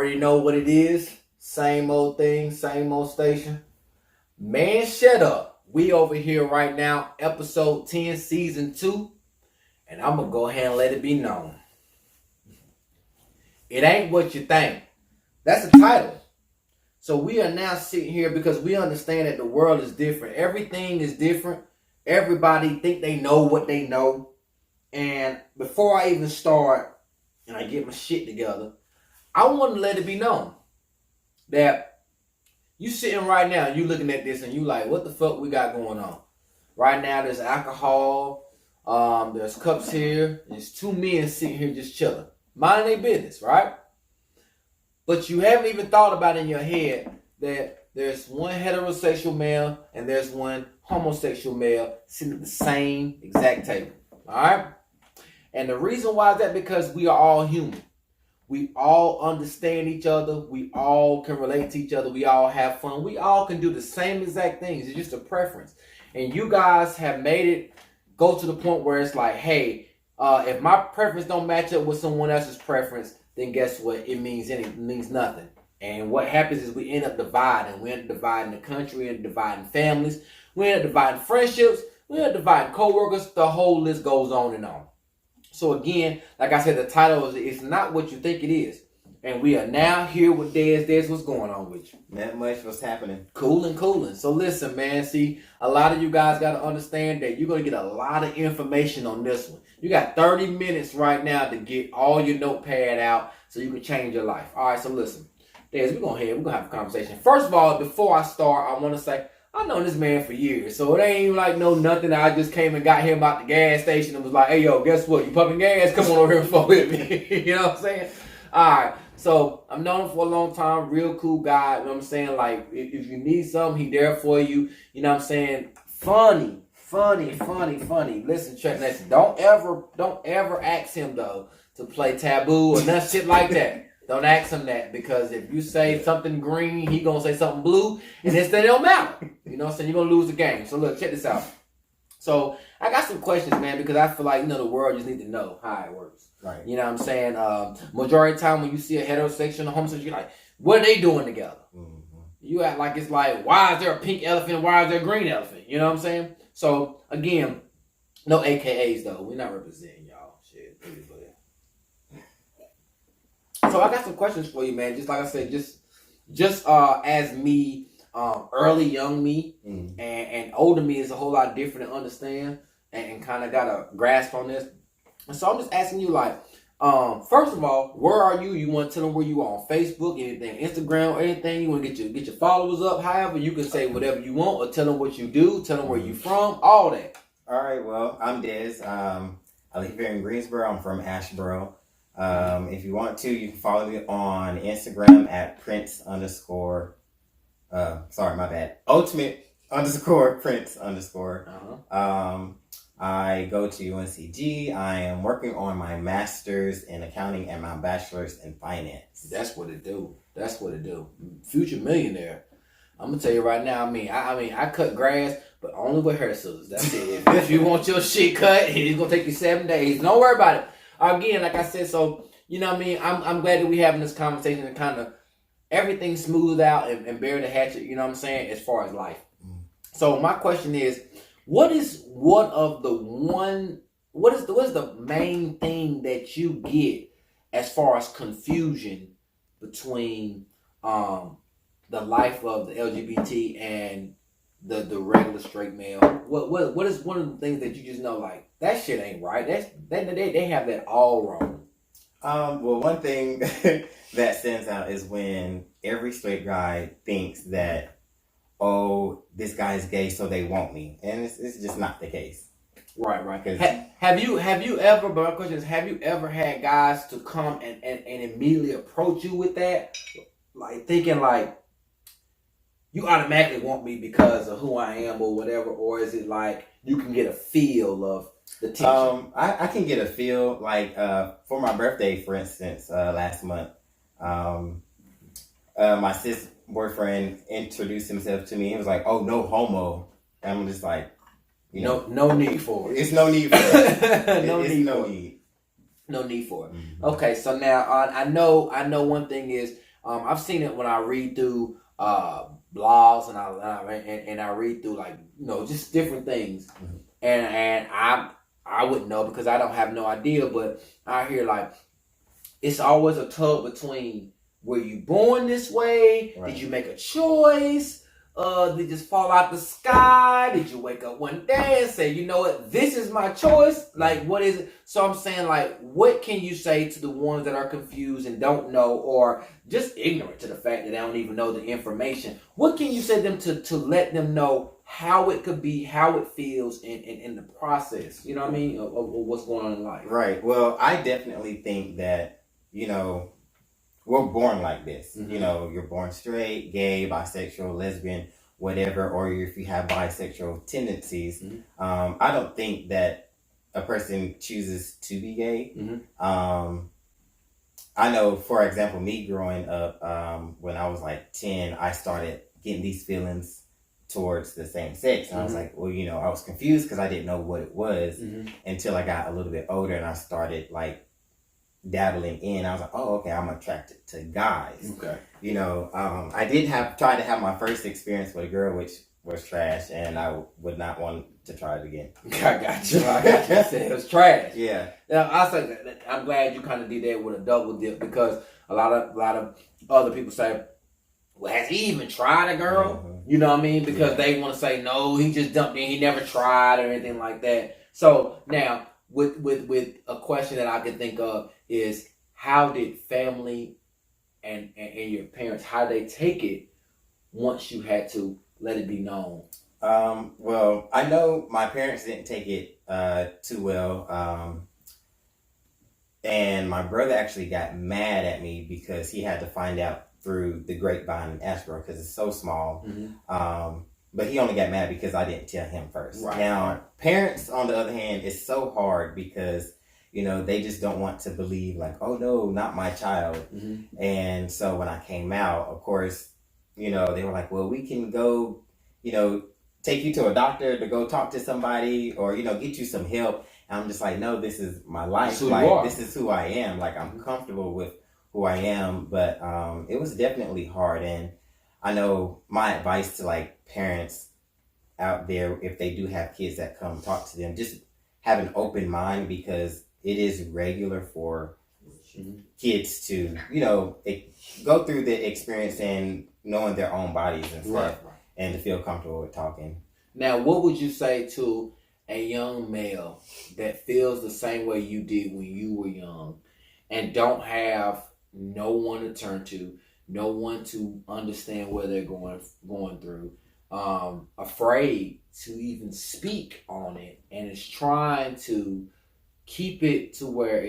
already know what it is. Same old thing, same old station. Man ShutUp. We over here right now, episode 10, season 2. And I'm going to go ahead and let it be known. It ain't what you think. That's the title. So we are now sitting here because we understand that the world is different. Everything is different. Everybody think they know what they know. And before I even start and I get my shit together, I want to let it be known that you sitting right now, you looking at this and you like, what the fuck we got going on? Right now there's alcohol, there's cups here, there's 2 men sitting here just chilling, minding their business, right? But you haven't even thought about in your head that there's one heterosexual male and there's one homosexual male sitting at the same exact table, all right? And the reason why is that because we are all human. We all understand each other. We all can relate to each other. We all have fun. We all can do the same exact things. It's just a preference. And you guys have made it go to the point where it's like, hey, if my preference don't match up with someone else's preference, then guess what? It means nothing. And what happens is we end up dividing. We end up dividing the country, we end up dividing families, we end up dividing friendships, we end up dividing co-workers. The whole list goes on and on. So again, like I said, the title is It's Not What You Think It Is. And we are now here with Dez. Dez, what's going on with you? Not much. What's happening? Cooling. So listen, man. See, a lot of you guys got to understand that you're going to get a lot of information on this one. You got 30 minutes right now to get all your notepad out so you can change your life. All right, so listen. Dez, we're going to have a conversation. First of all, before I start, I want to say, I've known this man for years, so it ain't even like nothing. I just came and got him out the gas station and was like, hey, yo, guess what? You pumping gas? Come on over here and fuck with me. You know what I'm saying? All right. So I've known him for a long time. Real cool guy. You know what I'm saying? Like, if you need something, he there for you. You know what I'm saying? Funny. Listen, check this. Don't ever ask him, though, to play Taboo or nothing shit like that. Don't ask him that, because if you say something green, he gonna say something blue, and it don't matter. You know what I'm saying? You're gonna lose the game. So look, check this out. So I got some questions, man, because I feel like, the world just need to know how it works. Right. You know what I'm saying? Majority of the time when you see a heterosexual and a homosexual, you're like, what are they doing together? Mm-hmm. You act like it's like, why is there a pink elephant? Why is there a green elephant? You know what I'm saying? So again, no AKAs though. We're not representing y'all. Shit. So I got some questions for you, man. Just like I said, just as me, early young me and older me is a whole lot different to understand and kind of got a grasp on this. And so I'm just asking you, like, first of all, where are you? You want to tell them where you are on Facebook, anything, Instagram, or anything? You want to get your followers up? However, you can say whatever you want, or tell them what you do, tell them where you from, all that. All right. Well, I'm Dez. I live here in Greensboro. I'm from Asheboro. If you want to, you can follow me on Instagram at Prince_. Ultimate _Prince_. I go to UNCG. I am working on my master's in accounting and my bachelor's in finance. That's what it do. Future millionaire. I'm gonna tell you right now. I cut grass, but only with hair scissors. That's it. If you want your shit cut, it's gonna take you 7 days. Don't worry about it. Again, like I said, so you know what I mean. I'm glad that we having this conversation and kind of everything smoothed out and bury the hatchet. You know what I'm saying, as far as life. So my question is, what is the main thing that you get as far as confusion between the life of the LGBT and the regular straight male? What is one of the things that you just know, like, that shit ain't right? They have that all wrong. Well, one thing that stands out is when every straight guy thinks that, oh, this guy's gay, so they want me, and it's just not the case. Right. Have you ever? But my question is, have you ever had guys to come and immediately approach you with that, like thinking like you automatically want me because of who I am or whatever, or is it like you can get a feel of the tension? I can get a feel, like for my birthday, for instance, last month, my sis boyfriend introduced himself to me. He was like, "Oh, no homo," and I'm just like, no need for it. It's no need for it. No need for it. Mm-hmm. Okay, so now I know one thing is I've seen it when I read through blogs and I read through like just different things, Mm-hmm. and I wouldn't know because I don't have no idea, but I hear like it's always a tug between were you born this way? Right. Did you make a choice? Did it just fall out the sky? Did you wake up one day and say, you know what, this is my choice? Like, what is it? So I'm saying, like, what can you say to the ones that are confused and don't know, or just ignorant to the fact that they don't even know the information? What can you say to them to let them know how it could be, how it feels in the process, you know what I mean, of what's going on in life? Right. Well, I definitely think that, we're born like this. Mm-hmm. You're born straight, gay, bisexual, lesbian, whatever, or if you have bisexual tendencies. Mm-hmm. I don't think that a person chooses to be gay. Mm-hmm. I know, for example, me growing up, when I was like 10, I started getting these feelings towards the same sex. And I was like, well, I was confused because I didn't know what it was until I got a little bit older and I started like dabbling in. I was like, oh, okay, I'm attracted to guys. Okay. I did try to have my first experience with a girl, which was trash, and I would not want to try it again. I got you. I said it was trash. Yeah. Now I said I'm glad you kind of did that with a double dip because a lot of other people say, well, has he even tried a girl? Mm-hmm. You know what I mean? Because they want to say no, he just dumped in, he never tried or anything like that. So now with a question that I can think of is how did family and your parents, how did they take it once you had to let it be known? Well, I know my parents didn't take it too well. And my brother actually got mad at me because he had to find out through the grapevine in Asheboro because it's so small. Mm-hmm. But he only got mad because I didn't tell him first. Right. Now, parents, on the other hand, it's so hard because, they just don't want to believe like, oh, no, not my child. Mm-hmm. And so when I came out, of course, they were like, well, we can go, take you to a doctor to go talk to somebody or, get you some help. And I'm just like, no, this is my life. This is who I am. Like, I'm comfortable with who I am. But it was definitely hard. And I know my advice to like parents out there, if they do have kids that come talk to them, just have an open mind because it is regular for kids to, go through the experience and knowing their own bodies and stuff and to feel comfortable with talking. Now, what would you say to a young male that feels the same way you did when you were young and don't have no one to turn to, no one to understand where they're going through, afraid to even speak on it, and is trying to keep it to where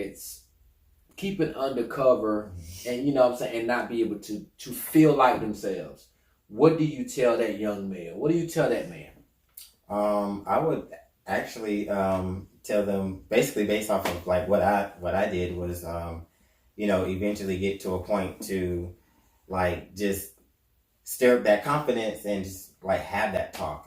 keep it undercover and and not be able to feel like themselves? What do you tell that young male? What do you tell that man? I would actually tell them basically based off of like what I did was eventually get to a point to like just stir up that confidence and just like have that talk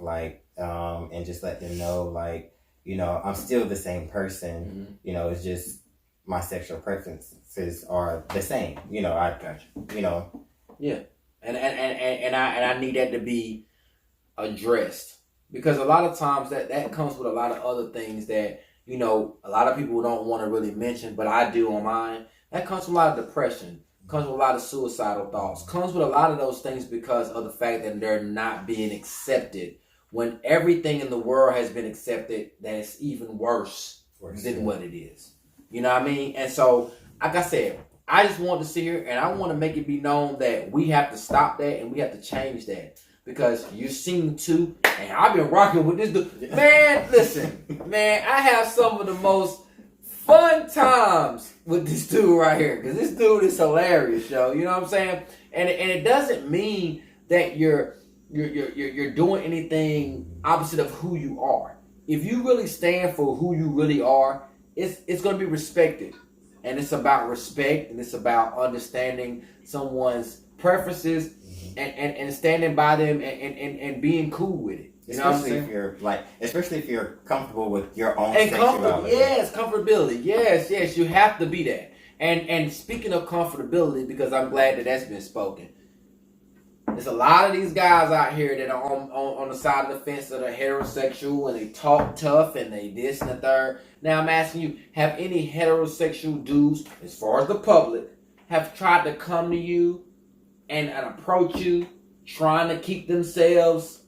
and just let them know like I'm still the same person. It's just my sexual preferences are the same. I got you. Yeah, and I need that to be addressed because a lot of times that comes with a lot of other things that a lot of people don't want to really mention, but I do on mine. That comes from a lot of depression, comes with a lot of suicidal thoughts, comes with a lot of those things because of the fact that they're not being accepted when everything in the world has been accepted. That it's even worse than what it is. You know what I mean? And so, like I said, I just want to sit here and I want to make it be known that we have to stop that and we have to change that. Because you're seeing too, and I've been rocking with this dude. Man, listen, man, I have some of the most fun times with this dude right here. Because this dude is hilarious, yo. You know what I'm saying? And it doesn't mean that you're doing anything opposite of who you are. If you really stand for who you really are, it's going to be respected. And it's about respect, and it's about understanding someone's preferences and standing by them and being cool with it. You know what I'm saying? Especially if you're comfortable with your own and sexuality. Yes, comfortability. Yes, you have to be that. And speaking of comfortability, because I'm glad that that's been spoken. There's a lot of these guys out here that are on the side of the fence that are heterosexual and they talk tough and they this and the third. Now I'm asking you, have any heterosexual dudes, as far as the public, have tried to come to you and approach you, trying to keep themselves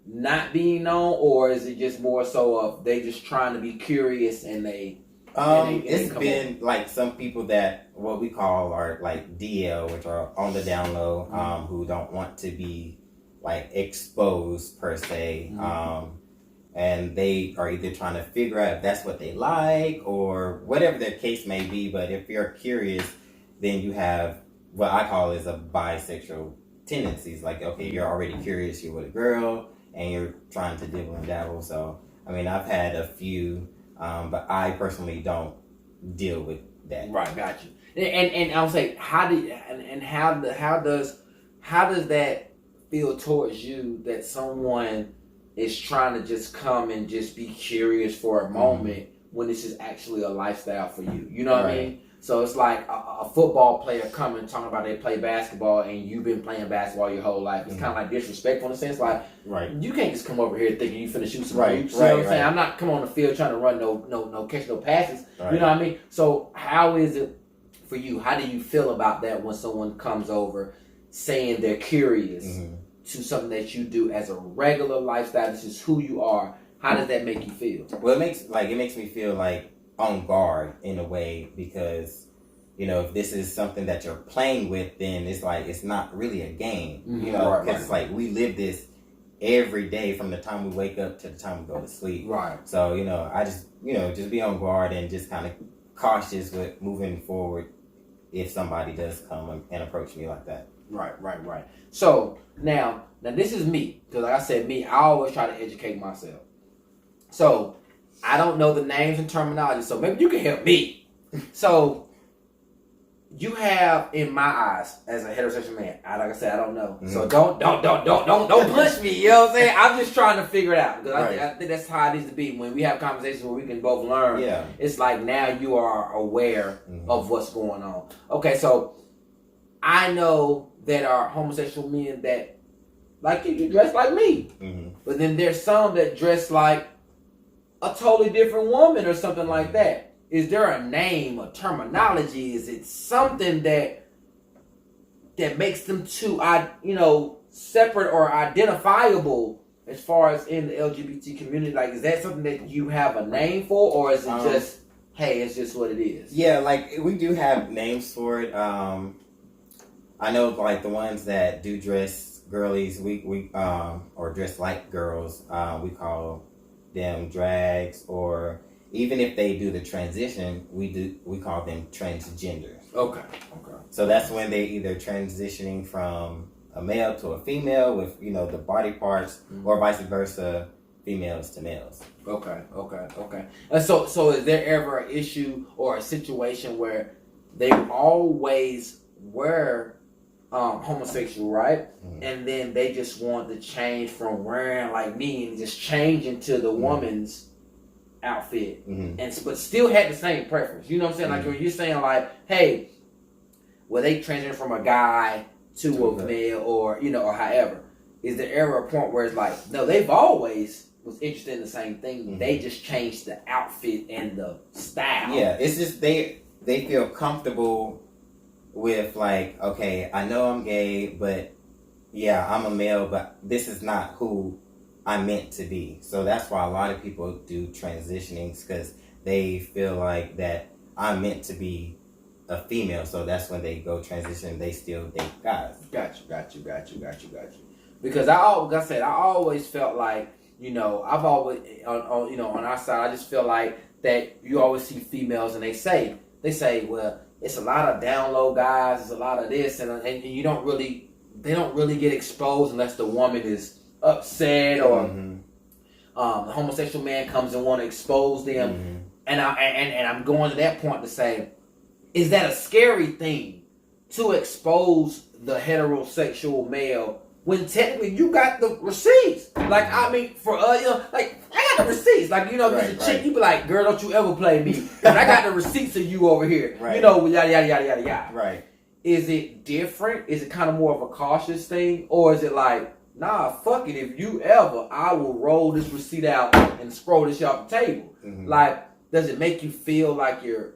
not being known, or is it just more so of they just trying to be curious and they? It's been like some people that what we call are like DL, which are on the down low, who don't want to be like exposed per se, and they are either trying to figure out if that's what they like or whatever their case may be. But if you're curious, then you have what I call is a bisexual tendencies. Like, okay, you're already curious, you're with a girl, and you're trying to dibble and dabble. So, I mean, I've had a few. But I personally don't deal with that. Right, got you. And I'll say, how does that feel towards you that someone is trying to just come and just be curious for a moment when this is actually a lifestyle for you? You know what I mean? So it's like a football player coming talking about they play basketball and you've been playing basketball your whole life. It's kind of like disrespectful in a sense. Like, you can't just come over here thinking you finna shoot some hoops. You know what I'm saying? I'm not coming on the field trying to run no catch no passes. You know what I mean? So how is it for you? How do you feel about that when someone comes over saying they're curious to something that you do as a regular lifestyle? This is who you are. How does that make you feel? Well, it makes me feel like on guard in a way, because you know, if this is something that you're playing with, then it's like it's not really a game, you know, because it's like we live this every day from the time we wake up to the time we go to sleep. So, you know, I just, you know, just be on guard and just kind of cautious with moving forward if somebody does come and approach me like that. Right. So now this is me, because like I said, I always try to educate myself. So I don't know the names and terminology, so maybe you can help me. So you have, in my eyes, as a heterosexual man, like I said, I don't know. So don't punch me. You know what I'm saying? I'm just trying to figure it out, because I think that's how it needs to be. When we have conversations where we can both learn, it's like now you are aware of what's going on. Okay, so I know that are homosexual men that like you dress like me, but then there's some that dress like a totally different woman or something like that. Is there a name, a terminology? Is it something that makes them two, separate or identifiable as far as in the LGBT community? Like, is that something that you have a name for, or is it just, hey, it's just what it is? Yeah, like we do have names for it. I know, like the ones that do dress girlies, we or dress like girls, we call them drags, or even if they do the transition, we call them transgenders. Okay. So that's when they either transitioning from a male to a female with, you know, the body parts, or vice versa, females to males. Okay. And so is there ever an issue or a situation where they always were homosexual, right? And then they just want to change from wearing like me and just change into the woman's outfit, but still had the same preference. You know what I'm saying? Like when you're saying like, hey, well, they transition from a guy to a male, or or however. Is there ever a point where it's like, no, they've always was interested in the same thing. They just changed the outfit and the style. Yeah, it's just they feel comfortable with like, okay, I know I'm gay, but yeah, I'm a male, but this is not who I'm meant to be. So that's why a lot of people do transitionings, because they feel like that I'm meant to be a female. So that's when they go transition. They still date guys. Got you. Because I always felt like, I've always on our side, I just feel like that you always see females and they say, well, it's a lot of down low guys, it's a lot of this, and they don't really get exposed unless the woman is upset, or the homosexual man comes and want to expose them. And I'm going to that point to say, is that a scary thing to expose the heterosexual male when technically you got the receipts? Like, I mean, for I got got the receipts. Like, you know, if it's a chick, you be like, girl, don't you ever play me. But I got the receipts of you over here. Right. You know, yada, yada, yada, yada, yada. Right. Is it different? Is it kind of more of a cautious thing? Or is it like, nah, fuck it. If you ever, I will roll this receipt out and scroll this shit off the table. Mm-hmm. Like, does it make you feel like you're,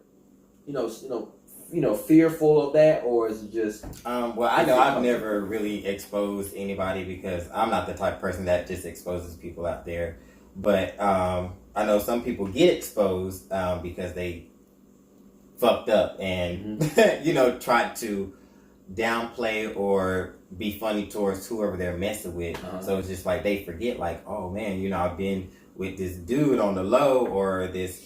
fearful of that, or is it just? Well, I know I've never really exposed anybody because I'm not the type of person that just exposes people out there. But I know some people get exposed because they fucked up and tried to downplay or be funny towards whoever they're messing with. So it's just like they forget, like, oh man, I've been with this dude on the low or this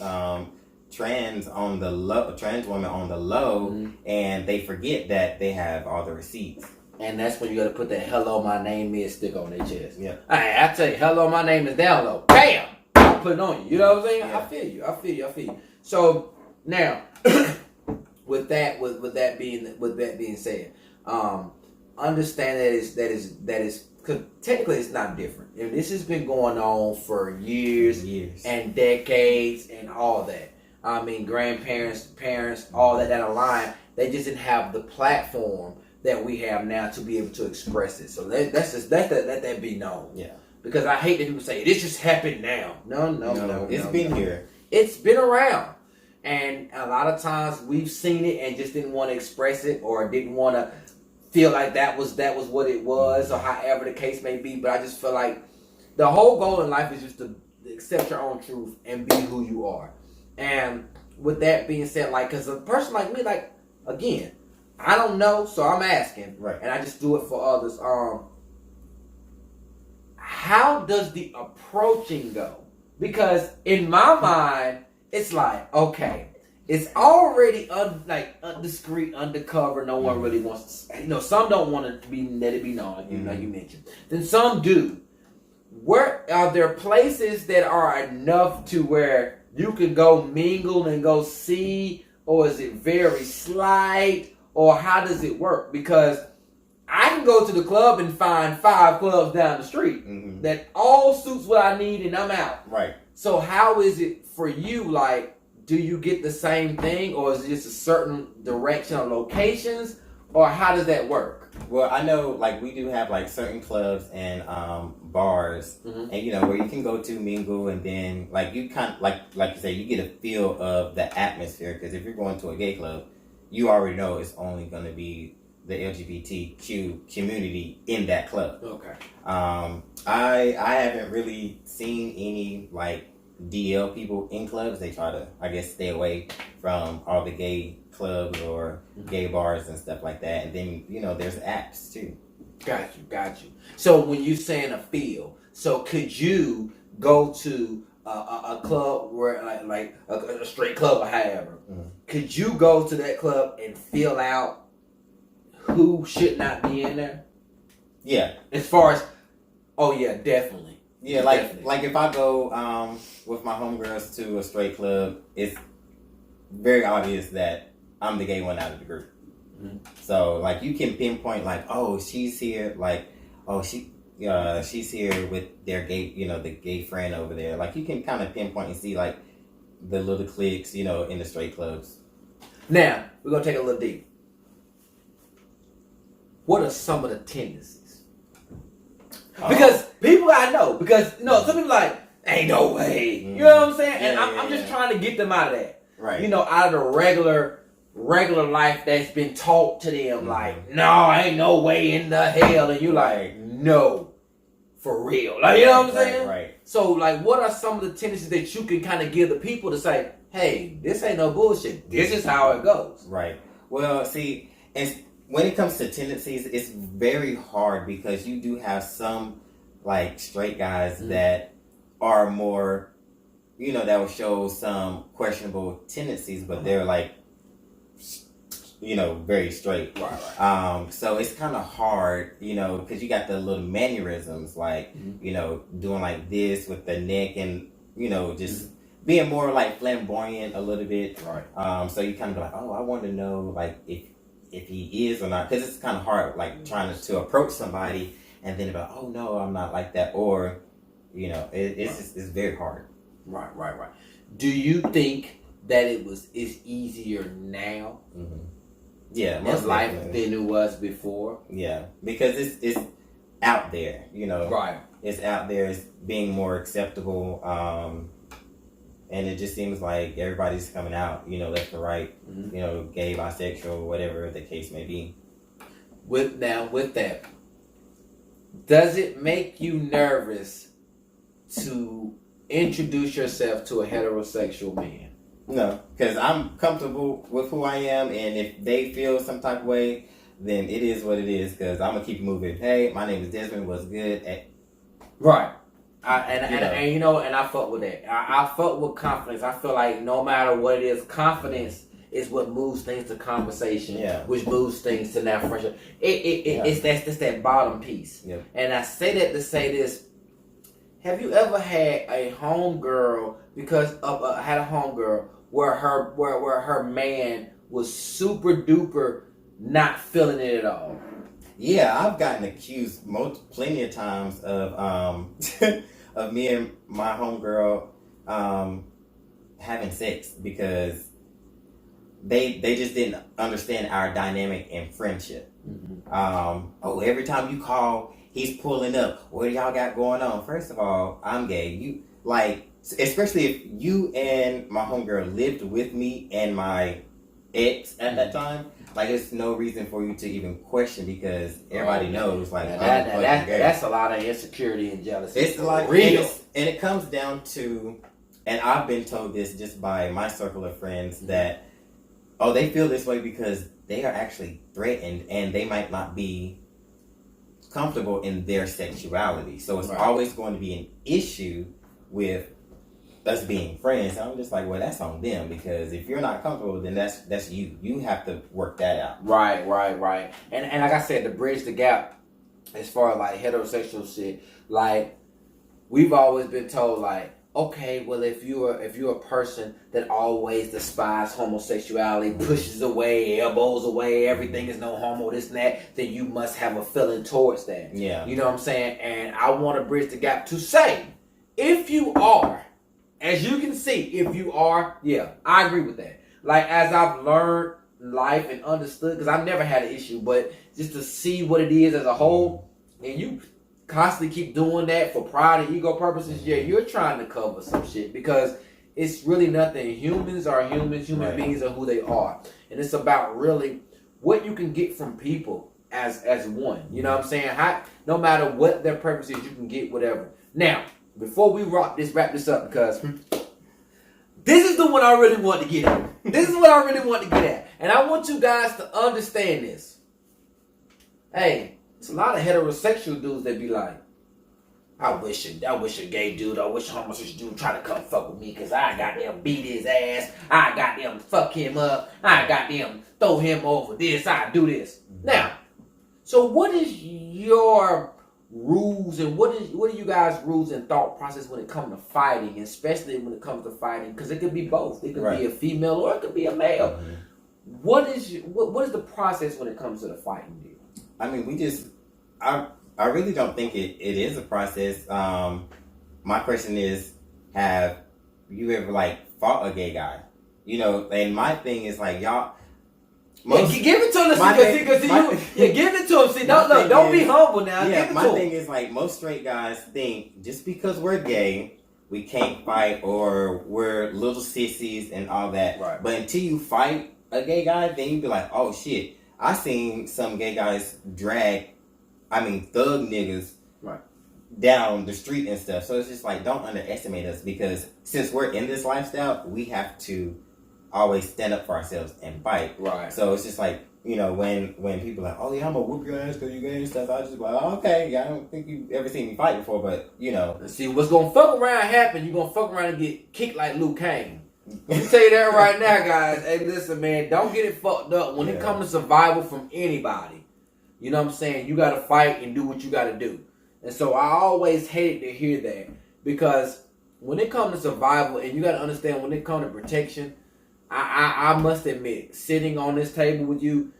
trans woman on the low, and they forget that they have all the receipts. And that's when you got to put that "hello, my name is" stick on their chest. Yeah. I tell you, "Hello, my name is" down low. Bam! I'll put it on you. You know what I'm saying? Yeah. I feel you. So now, with that being said, understand that is because technically it's not different. And this has been going on for years and decades and all that. I mean, grandparents, parents, all that down the line, they just didn't have the platform that we have now to be able to express it. So let that be known. Yeah. Because I hate that people say this just happened now. No. It's been here. It's been around, and a lot of times we've seen it and just didn't want to express it or didn't want to feel like that was what it was, or however the case may be. But I just feel like the whole goal in life is just to accept your own truth and be who you are. And with that being said, like, because a person like me, like, again, I don't know, so I'm asking, right? And I just do it for others. How does the approaching go? Because in my mind, it's like, okay, it's already discreet, undercover. No one really wants to. Some don't want to let it be known, like you mentioned. Then some do. Where are there places that are enough to where you can go mingle and go see, or is it very slight, or how does it work? Because I can go to the club and find 5 clubs down the street that all suits what I need, and I'm out. Right. So how is it for you? Like, do you get the same thing, or is it just a certain direction or locations, or how does that work? Well, I know, like, we do have, like, certain clubs and bars, and, where you can go to mingle, and then, like, you kind of, like you say, you get a feel of the atmosphere, because if you're going to a gay club, you already know it's only going to be the LGBTQ community in that club. Okay. I haven't really seen any, like, DL people in clubs. They try to, I guess, stay away from all the gay clubs or gay bars and stuff like that. And then, there's apps too. Got you. So when you're saying a feel, so could you go to a club where like a straight club or however, could you go to that club and feel out who should not be in there? Yeah. As far as, oh yeah, definitely. Yeah, like if I go with my homegirls to a straight club, it's very obvious that I'm the gay one out of the group. So, like, you can pinpoint, like, oh, she's here, like, oh, she's here with their gay, the gay friend over there. Like, you can kind of pinpoint and see, like, the little cliques, in the straight clubs. Now, we're going to take a little deep. What are some of the tendencies? Because people I know, some people like, ain't no way. You know what I'm saying? And I'm just trying to get them out of that. Right. Out of the regular life that's been taught to them, like, no, ain't no way in the hell. And you like, no, for real. Like, you know what I'm saying? Right. So, like, what are some of the tendencies that you can kind of give the people to say, hey, this ain't no bullshit. This is how it goes. Right. Well, see, and when it comes to tendencies, it's very hard because you do have some, like, straight guys that are more, that will show some questionable tendencies, but they're, like, very straight. Right. So it's kind of hard, because you got the little mannerisms, like, doing like this with the neck and, just being more, like, flamboyant a little bit. Right. So you kind of be like, oh, I want to know, like, if he is or not, because it's kind of hard, like, trying to approach somebody and then about, oh no, I'm not like that, or You know, it's very hard. Right. Do you think that it's easier now Yeah, in life than it was before? Yeah, because it's out there, you know. Right. It's out there. It's being more acceptable, and it just seems like everybody's coming out, you know, left and right, you know, gay, bisexual, whatever the case may be. With that, does it make you nervous to introduce yourself to a heterosexual man? No, because I'm comfortable with who I am, and if they feel some type of way, then it is what it is. Because I'm gonna keep moving. Hey, my name is Desmond. What's good? Right. And I fuck with that. I fuck with confidence. I feel like no matter what it is, confidence is what moves things to conversation, which moves things to now friendship. It's that bottom piece. Yeah. And I say that to say this. Have you ever had a homegirl where her man was super duper not feeling it at all? Yeah, I've gotten accused plenty of times of of me and my homegirl having sex because they just didn't understand our dynamic and friendship. Every time you call, he's pulling up. What do y'all got going on? First of all, I'm gay. You like, especially if you and my homegirl lived with me and my ex at that time. Like, there's no reason for you to even question because everybody knows. Like, that's a lot of insecurity and jealousy. It's like real, and it comes down to, and I've been told this just by my circle of friends that, they feel this way because they are actually threatened and they might not be comfortable in their sexuality. So it's always going to be an issue with us being friends. I'm just like, well, that's on them because if you're not comfortable, then that's you. You have to work that out. Right. And like I said, to bridge the gap as far as like heterosexual shit, like we've always been told like, okay, well if you're a person that always despises homosexuality, pushes away, elbows away, everything is no homo, this and that, then you must have a feeling towards that. Yeah. You know what I'm saying? And I want to bridge the gap to say, if you are, as you can see, if you are, I agree with that. Like, as I've learned life and understood, because I've never had an issue, but just to see what it is as a whole, and you constantly keep doing that for pride and ego purposes, you're trying to cover some shit because it's really nothing. Humans are humans. Human beings are who they are. And it's about really what you can get from people as one. You know what I'm saying? No matter what their purpose is, you can get whatever. Now, before we wrap this up, because this is the one I really want to get at. This is what I really want to get at. And I want you guys to understand this. Hey, it's a lot of heterosexual dudes that be like, I wish a gay dude, I wish a homosexual dude try to come fuck with me because I got them beat his ass, I got them fuck him up, I got them throw him over this, I do this. Now, so what is your rules and what are you guys' rules and thought process when it comes to fighting, especially when it comes to fighting? Because it could be both. It could be a female or it could be a male. What is the process when it comes to the fighting deal? I mean, I really don't think it is a process. My question is, have you ever like fought a gay guy? You know, and my thing is like y'all. Give it to him. Give it to him. See, don't be humble now. Yeah, give it my to thing him. is like most straight guys think just because we're gay, we can't fight or we're little sissies and all that. Right. But until you fight a gay guy, then you be like, oh shit. I seen some gay guys drag, thug niggas down the street and stuff. So it's just like, don't underestimate us because since we're in this lifestyle, we have to always stand up for ourselves and fight. Right. So it's just like, you know, when people are like, oh yeah, I'm gonna whoop your ass because you gay and stuff, I just be like, oh, okay, yeah, I don't think you've ever seen me fight before, but you know. See, what's gonna fuck around happen, you're gonna fuck around and get kicked like Luke Kane. Let me tell you that right now, guys. Hey, listen, man, don't get it fucked up. When it comes to survival from anybody, you know what I'm saying? You gotta fight and do what you gotta do. And so I always hated to hear that because when it comes to survival, and you gotta understand when it comes to protection, I must admit, sitting on this table with you,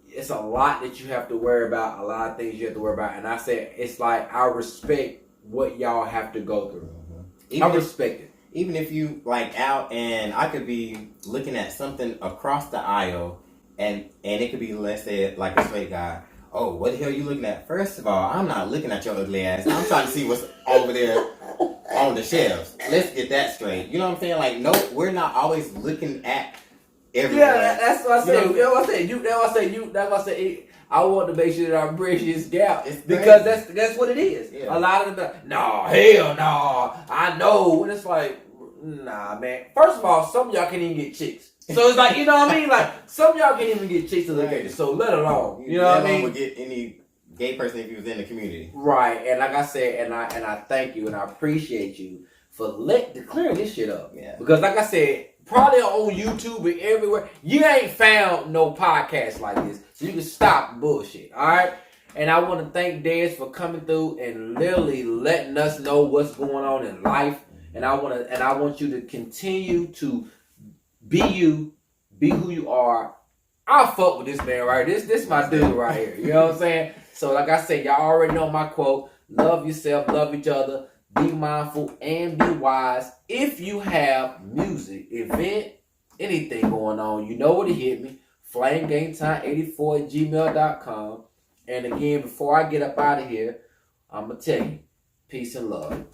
it's a lot that you have to worry about, a lot of things you have to worry about. And I said, it's like I respect what y'all have to go through. Mm-hmm. I respect it. Even if you like out and I could be looking at something across the aisle and it could be, let's say, like a straight guy. Oh, what the hell are you looking at? First of all, I'm not looking at your ugly ass. I'm trying to see what's over there on the shelves. Let's get that straight. You know what I'm saying? Like, no, we're not always looking at everyone. Yeah, that's what I said. You know what I said. I want to make sure that I bridge this gap because that's what it is. Yeah. A lot of them, no, hell no. I know. And it's like, nah, man. First of all, some of y'all can't even get chicks. So it's like, you know what I mean? Like, some of y'all can't even get chicks to look at you. So let alone, you know what I mean? Would get any gay person if he was in the community. Right. And like I said, and I thank you and I appreciate you for clearing this shit up. Yeah. Because like I said, probably on YouTube and everywhere, you ain't found no podcast like this. So you can stop bullshit. All right. And I want to thank Dez for coming through and literally letting us know what's going on in life. And I want you to continue to be you, be who you are. I'll fuck with this man right here. This my dude right here. You know what I'm saying? So like I said, y'all already know my quote. Love yourself, love each other, be mindful, and be wise. If you have music, event, anything going on, you know where to hit me. FlameGameTime84@gmail.com. And again, before I get up out of here, I'm going to tell you, peace and love.